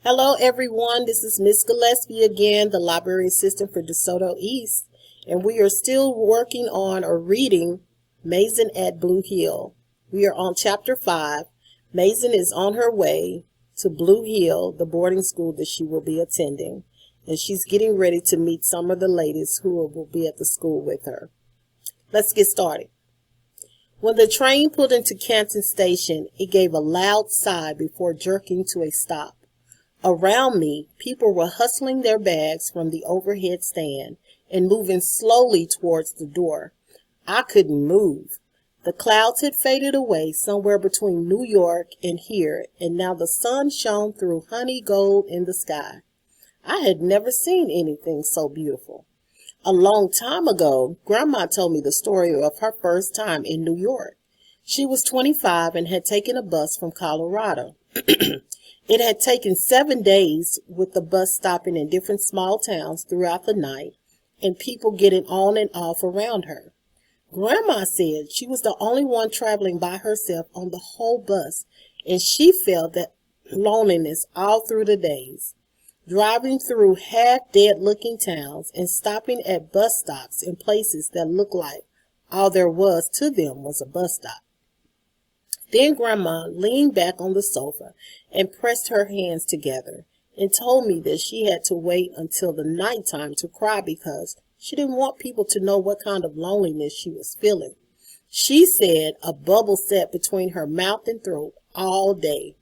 Hello, everyone. This is Miss Gillespie again, the library assistant for DeSoto East, and we are still working on or reading Maizon at Blue Hill. We are on Chapter 5. Maizon is on her way to Blue Hill, the boarding school that she will be attending, and she's getting ready to meet some of the ladies who will be at the school with her. Let's get started. When the train pulled into Canton Station, it gave a loud sigh before jerking to a stop. Around me, people were hustling their bags from the overhead stand and moving slowly towards the door. I couldn't move. The clouds had faded away somewhere between New York and here, and now the sun shone through honey gold in the sky. I had never seen anything so beautiful. A long time ago, Grandma told me the story of her first time in New York. She was 25 and had taken a bus from Colorado. It had taken 7 days with the bus stopping in different small towns throughout the night and people getting on and off around her. Grandma said she was the only one traveling by herself on the whole bus, and she felt that loneliness all through the days. Driving through half-dead-looking towns and stopping at bus stops in places that looked like all there was to them was a bus stop. Then Grandma leaned back on the sofa and pressed her hands together and told me that she had to wait until the nighttime to cry because she didn't want people to know what kind of loneliness she was feeling. She said a bubble sat between her mouth and throat all day,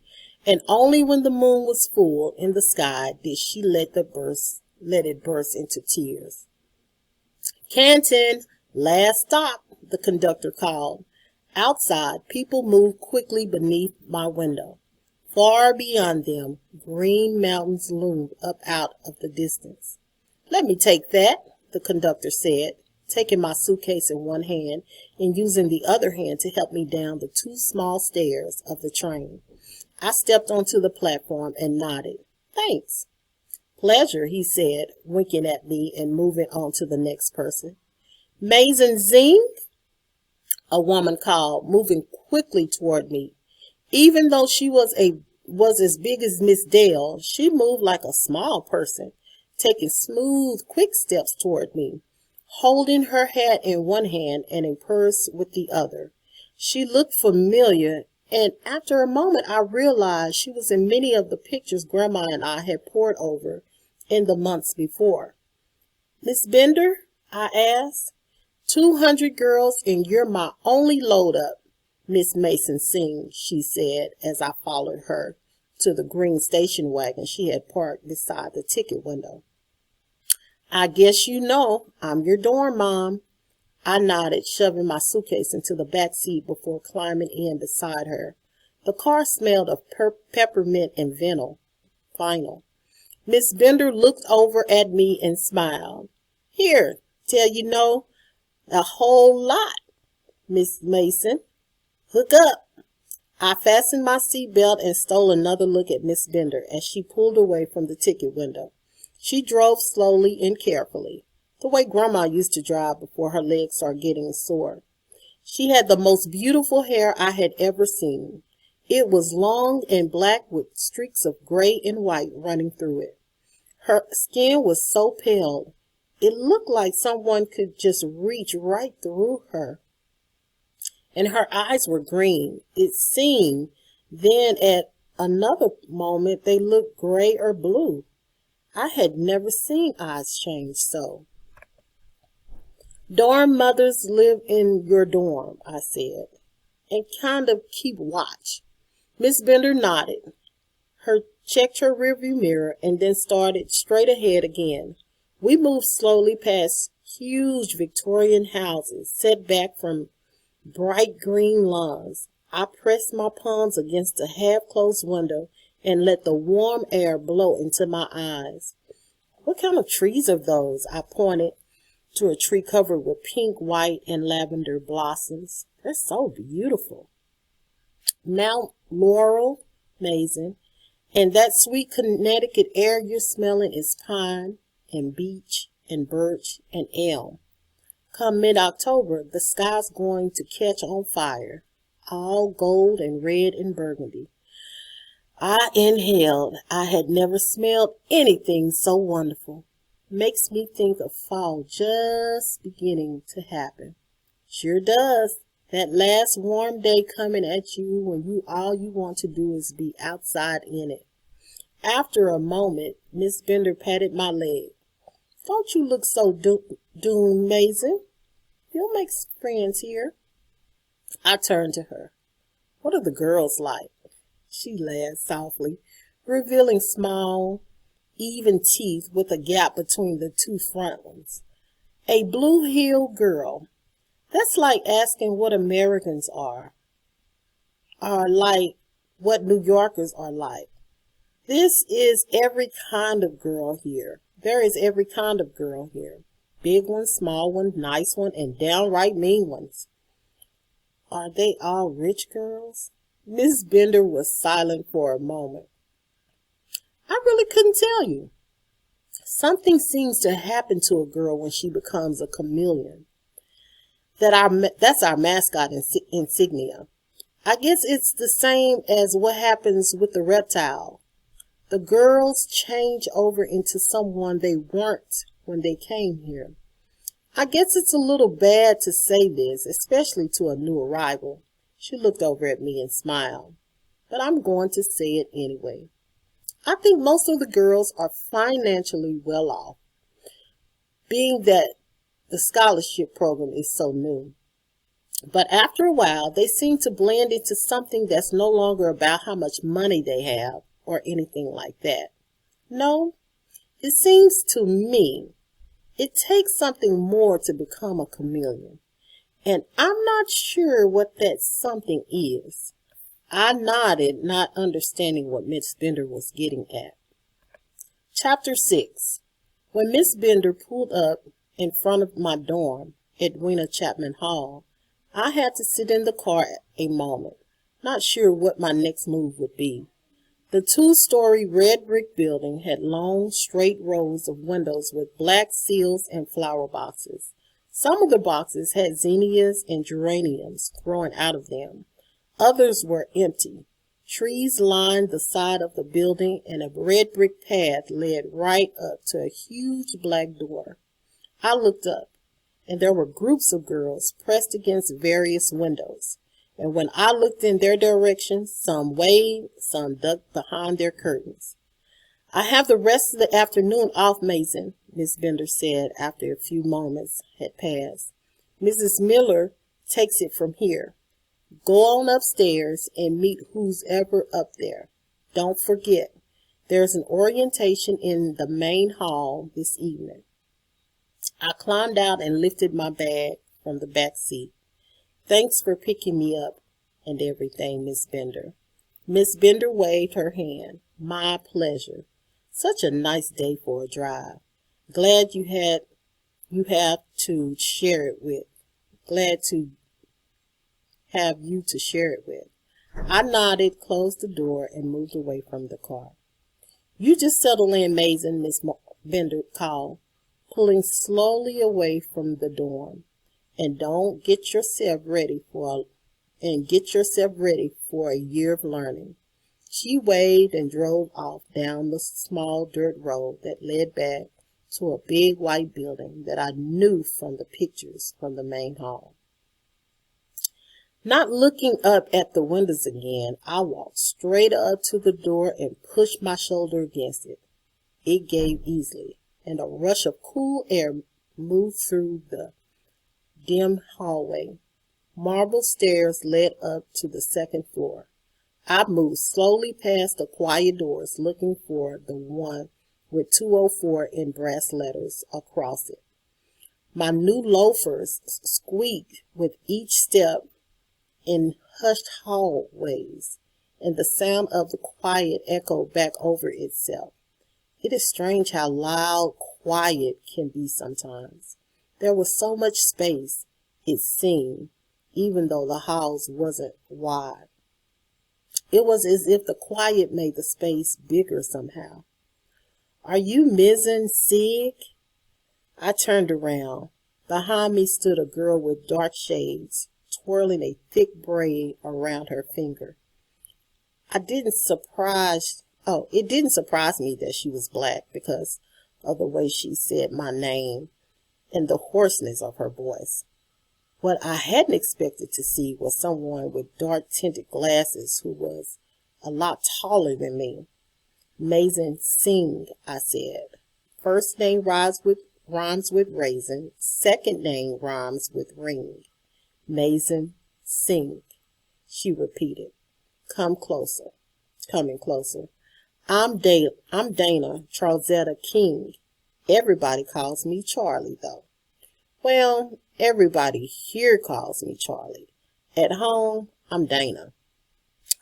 and only when the moon was full in the sky did she let it burst into tears. "Canton, last stop," the conductor called. Outside, people moved quickly beneath my window. Far beyond them, green mountains loomed up out of the distance. "Let me take that," the conductor said, taking my suitcase in one hand and using the other hand to help me down the 2 small stairs of the train. I stepped onto the platform and nodded. "Thanks." "Pleasure," he said, winking at me and moving on to the next person. "Maizon Zing?" a woman called, moving quickly toward me. Even though she was as big as Miss Dale, she moved like a small person, taking smooth, quick steps toward me, holding her hat in one hand and a purse with the other. She looked familiar, and after a moment I realized she was in many of the pictures Grandma and I had pored over in the months before. "Miss Bender?" I asked. 200 girls, and you're my only load up, Miss Mason sings," she said as I followed her to the green station wagon she had parked beside the ticket window. "I guess you know I'm your dorm mom." I nodded, shoving my suitcase into the back seat before climbing in beside her. The car smelled of peppermint and vinyl. Miss Bender looked over at me and smiled. "Here, tell you no. A whole lot, Miss Mason. Hook up." I fastened my seatbelt and stole another look at Miss Bender as she pulled away from the ticket window. She drove slowly and carefully, the way Grandma used to drive before her legs started getting sore. She had the most beautiful hair I had ever seen. It was long and black with streaks of gray and white running through it. Her skin was so pale, it looked like someone could just reach right through her. And her eyes were green, it seemed. Then at another moment they looked gray or blue. I had never seen eyes change so. "Dorm mothers live in your dorm," I said, "and kind of keep watch." Miss Bender nodded. Checked her rearview mirror and then started straight ahead again. We moved slowly past huge Victorian houses set back from bright green lawns. I pressed my palms against the half-closed window and let the warm air blow into my eyes. "What kind of trees are those?" I pointed to a tree covered with pink, white, and lavender blossoms. "They're so beautiful." "Mount Laurel, Maizon, and that sweet Connecticut air you're smelling is pine and beech and birch and elm. Come mid-October, the sky's going to catch on fire, all gold and red and burgundy. I inhaled. I had never smelled anything so wonderful. Makes me think of fall just beginning to happen. Sure does. That last warm day coming at you when all you want to do is be outside in it. After a moment, Miss Bender patted my leg. Don't you look so doomed, Maizon. You'll make friends here. I turned to her. What are the girls like? She laughed softly, revealing small, even teeth with a gap between the two front ones. A Blue Hill girl. That's like asking what Americans are like what New Yorkers are like. This is every kind of girl here. There is every kind of girl here. Big ones, small ones, nice ones, and downright mean ones. Are they all rich girls? Miss Bender was silent for a moment. I really couldn't tell you. Something seems to happen to a girl when she becomes a chameleon. That's our mascot insignia. I guess it's the same as what happens with the reptile. The girls change over into someone they weren't when they came here. I guess it's a little bad to say this, especially to a new arrival. She looked over at me and smiled. But I'm going to say it anyway. I think most of the girls are financially well off, being that the scholarship program is so new. But after a while, they seem to blend into something that's no longer about how much money they have or anything like that. No, it seems to me it takes something more to become a chameleon. And I'm not sure what that something is. I nodded, not understanding what Miss Bender was getting at. Chapter 6. When Miss Bender pulled up in front of my dorm, Edwina Chapman Hall, I had to sit in the car a moment, not sure what my next move would be. The 2-story red brick building had long, straight rows of windows with black seals and flower boxes. Some of the boxes had zinnias and geraniums growing out of them. Others were empty. Trees lined the side of the building, and a red brick path led right up to a huge black door. I looked up, and there were groups of girls pressed against various windows. And when I looked in their direction, some waved, some ducked behind their curtains. I have the rest of the afternoon off, Maizon, Miss Bender said after a few moments had passed. Mrs. Miller takes it from here. Go on upstairs and meet who's ever up there. Don't forget, there's an orientation in the main hall this evening. I climbed out and lifted my bag from the back seat. Thanks for picking me up and everything, Miss Bender. Miss Bender waved her hand. My pleasure. Such a nice day for a drive. Glad you have to share it with. Glad to have you to share it with. I nodded, closed the door, and moved away from the car. You just settle in, Maizon, Miss Bender called, pulling slowly away from the dorm. And get yourself ready for a year of learning. She waved and drove off down the small dirt road that led back to a big white building that I knew from the pictures from the main hall. Not looking up at the windows again, I walked straight up to the door and pushed my shoulder against it. It gave easily, and a rush of cool air moved through the dim hallway. Marble stairs led up to the second floor. I moved slowly past the quiet doors, looking for the one with 204 in brass letters across it. My new loafers squeaked with each step in hushed hallways, and the sound of the quiet echoed back over itself. It is strange how loud quiet can be sometimes. There was so much space, it seemed, even though the halls wasn't wide. It was as if the quiet made the space bigger somehow. Are you Maizon sick? I turned around. Behind me stood a girl with dark shades, twirling a thick braid around her finger. I didn't surprise, oh, it didn't surprise me that she was black because of the way she said my name and the hoarseness of her voice. What I hadn't expected to see was someone with dark tinted glasses who was a lot taller than me. Maizon Singh, I said. First name rhymes with raisin. Second name rhymes with ring. Maizon Singh, she repeated. Come closer. Coming closer. I'm Dana Charlzetta King. Everybody calls me Charlie, though. Well, everybody here calls me Charlie. At home, I'm Dana.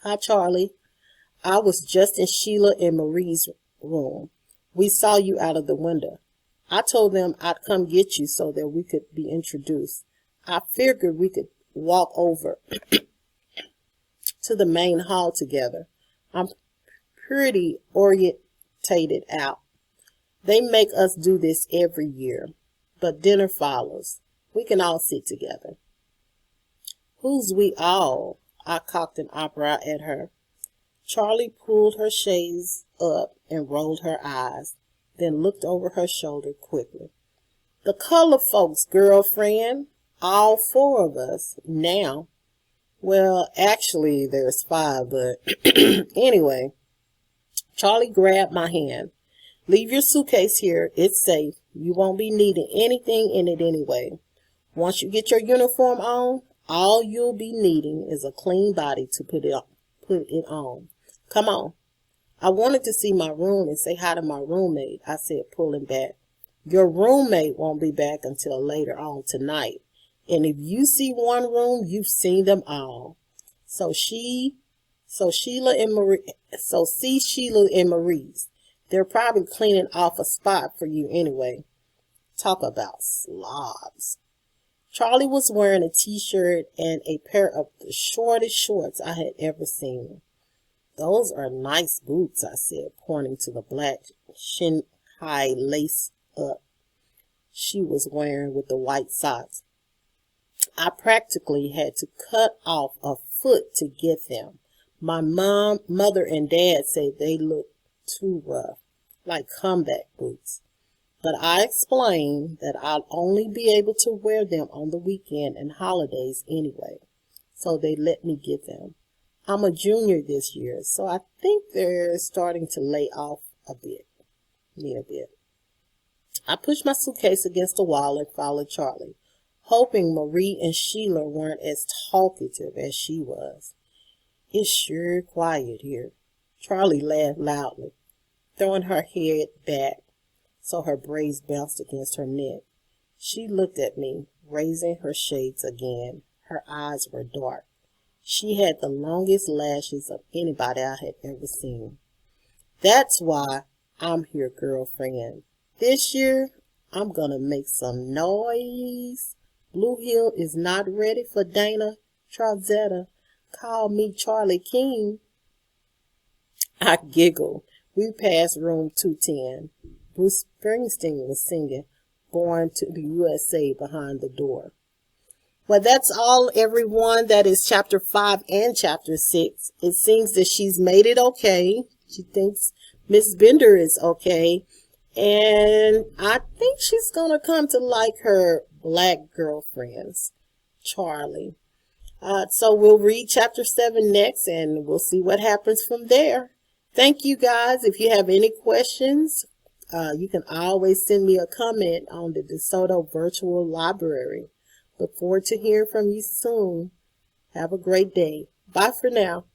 Hi, Charlie. I was just in Sheila and Marie's room. We saw you out of the window. I told them I'd come get you so that we could be introduced. I figured we could walk over to the main hall together. I'm pretty orientated out. They make us do this every year, but dinner follows. We can all sit together. Who's we all? I cocked an eyebrow at her. Charlie pulled her shades up and rolled her eyes, then looked over her shoulder quickly. The color folks, girlfriend. All four of us now. Well, actually, there's 5, but anyway. Charlie grabbed my hand. Leave your suitcase here. It's safe. You won't be needing anything in it anyway. Once you get your uniform on, all you'll be needing is a clean body to put it on. Come on. I wanted to see my room and say hi to my roommate, I said, pulling back. Your roommate won't be back until later on tonight. And if you see one room, you've seen them all. So see Sheila and Marie's. They're probably cleaning off a spot for you anyway. Talk about slobs. Charlie was wearing a t-shirt and a pair of the shortest shorts I had ever seen. Those are nice boots, I said, pointing to the black shin-high lace up she was wearing with the white socks. I practically had to cut off a foot to get them. My mother and dad said they looked too rough, like comeback boots. But I explained that I'd only be able to wear them on the weekend and holidays anyway, so they let me get them. I'm a junior this year, so I think they're starting to lay off me a bit. I pushed my suitcase against the wall and followed Charlie, hoping Marie and Sheila weren't as talkative as she was. It's sure quiet here. Charlie laughed loudly, throwing her head back so her braids bounced against her neck. She looked at me, raising her shades again. Her eyes were dark. She had the longest lashes of anybody I had ever seen. That's why I'm here, girlfriend. This year, I'm gonna make some noise. Blue Hill is not ready for Dana Charlzetta. Call me Charlie King. I giggled. We passed room 210. Bruce Springsteen was singing Born to the USA behind the door. Well, that's all, everyone. That is chapter 5 and chapter 6. It seems that she's made it okay. She thinks Miss Bender is okay. And I think she's going to come to like her black girlfriends, Charlie. So we'll read chapter 7 next, and we'll see what happens from there. Thank you, guys. If you have any questions, you can always send me a comment on the DeSoto Virtual Library. Look forward to hearing from you soon. Have a great day. Bye for now.